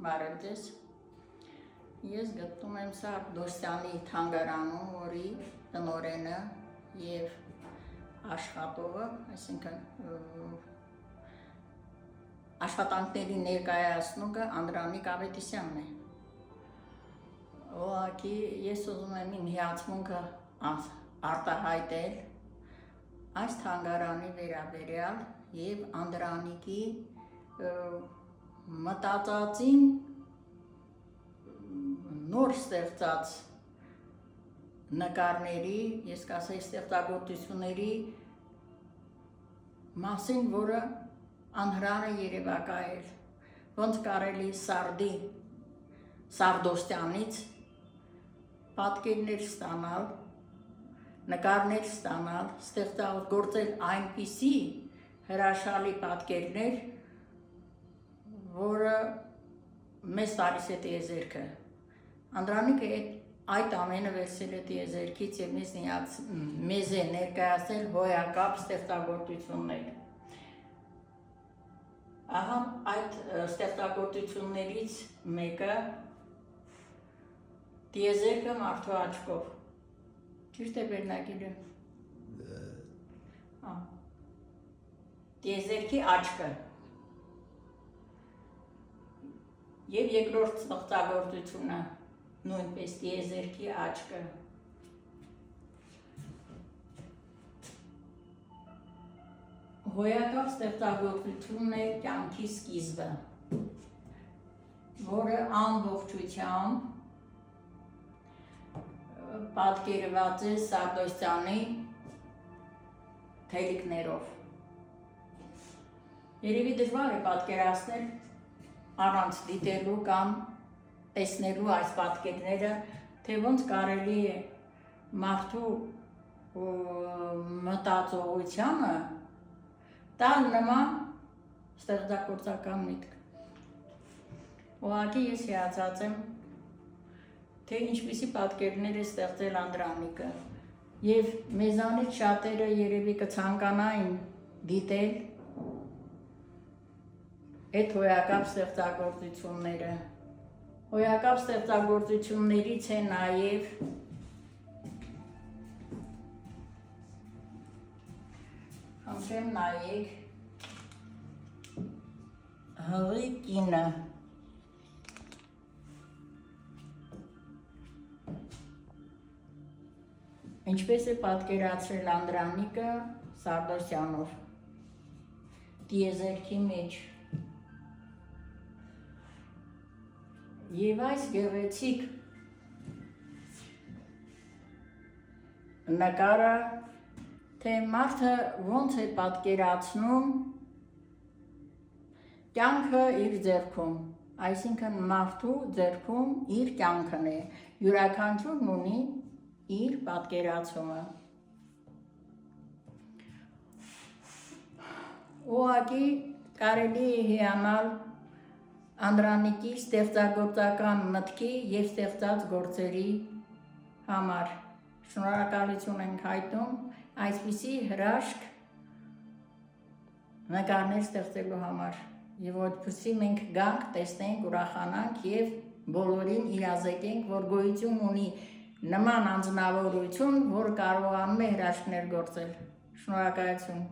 Բարև ձեզ։ Ես գտնում եմ Սարդոստյանի թանգարանում, որի տնօրենը եւ աշխատողը, այսինքն աշխատանքների ներկայացնողը Անդրանիկ Ավետիսյանն է։ Ուղղակի ես ուզում եմ իմ հիացմունքը արտահայտել այս թանգարանի վերաբերյալ եւ Անդրանիկի մտածածին նոր ստեղծած նկարների, ես կասեի ստեղծագործությունների մասին, որը անհրաժեշտ է երևակայել, ոնց կարելի Սարդոստյանից պատկերներ ստանալ, նկարներ ստանալ, ստեղծագործել այնպիսի հրաշալի պատկերներ, որը մեզ տալիս է տիեզերքը։ Անդրանիկը այդ ամենը վերցրել է տիեզերքից եւ մեզ է ներկայացնել հոյակապ ստեղծագործություններ։ Ահա այդ ստեղծագործություններից մեկը տիեզերքը մարդու աչքով։ Ճիշտ է վերնագիրը։ Տիեզերքի աչքը։ Եվ երկրորդ ստեղծագործությունը նույնպես տիեզերքի աչքը։ Հոյակապ ստեղծագործությունն է կյանքի սկիզբը, որը ամբողջությամբ պատկերված է Սարդոստյանի թելիկներով։ Երևի դժվար է պատկերացնել առանց դիտելու կամ տեսնելու այս պատկերները, թե ոնց կարելի է մարդու մտածողությանը տալ նման ստեղծագործական միտք։ Ուղղակի ես հիացած եմ, թե ինչպիսի պատկերներ է ստեղծել Անդրանիկը, եւ մեզանից շատերը երևի կցանկանային դիտել այդ հոյակապ ստեղծագործությունները։ Հոյակապ ստեղծագործություններից է նաև խնդրեմ նայեք հղի կինը։ Ինչպես է պատկերացրել Անդրանիկը Սարդոստյանով տիեզերքի մեջ։ Եվ այս գեղեցիկ նկարը, թե մարդը ոնց է պատկերացնում կյանքը իր ձեռքում, այսինքն մարդու ձեռքում իր կյանքն է, յուրաքանչյուրն ունի իր պատկերացումը։ Ուղղակի կարելի է հիանալ Անդրանիկի ստեղծագործական մտքի եւ ստեղծած գործերի համար։ Շնորհակալություն ենք հայտնում այսպիսի հրաշք նկարներ ստեղծելու համար եւ որպեսզի մենք գանք, տեսնենք, ուրախանանք եւ բոլորին իրազեկենք, որ գոյություն ունի նման անձնավորություն, որ կարողանում է հրաշքներ գործել։ Շնորհակալություն։